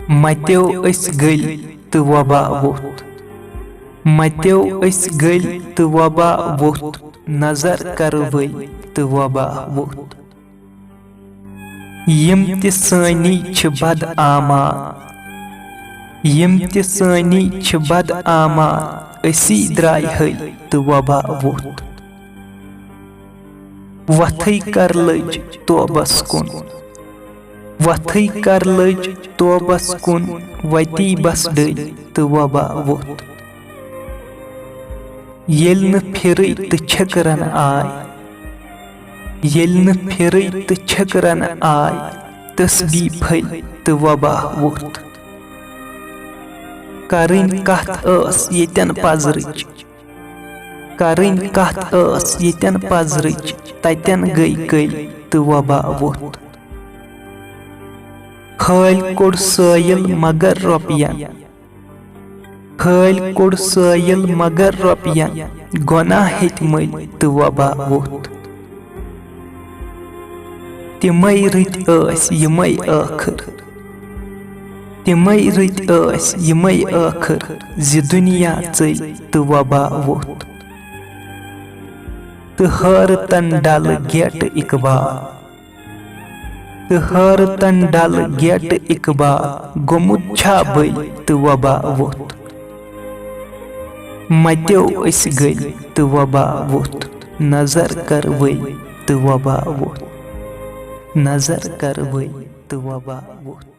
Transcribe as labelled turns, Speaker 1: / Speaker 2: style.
Speaker 1: मत्यो अस गल तो वबा वोथ। मत्यो अस गल तो वबा वोथ। नजर कर वल तो वबा वोथ। यम ते सानी छ बद आमाल, यम ते सानी छ बद आमाल। असी द्राय हल तो वबा वोथ। वथई कर लज तोबस कुन, वथई कर लज तोबस कुन। वती बस डल तो वबा वोथ। येल न फिरई तो छकरन आय, येल न फिरई तो छकरन आय। तस्बी फल तो वबा वोथ। करिन कथ अस येतन पजरच, करिन कथ अस येतन पजरच। ततन गई कल तो वबा वोथ। हल कोड़ सायल मगर रुपयन, हल कोड़ सायल मगर रुपयन। गुनाह हेत मल तो वबा वोथ। तिमई रत अस यमई आखर, तिमई रत अस यमई आखर। जि दुनिया चल तो वबा वोथ। तो हर तन डल गेट इकबाल, तो हर तन डल गेट इकबाल। गुमुत छा बल तो वबा वोथ। मत्यो अस गल तो वबा वोथ। नजर कर वल तो वबा वोथ। नजर कर वल तो वबा वोथ।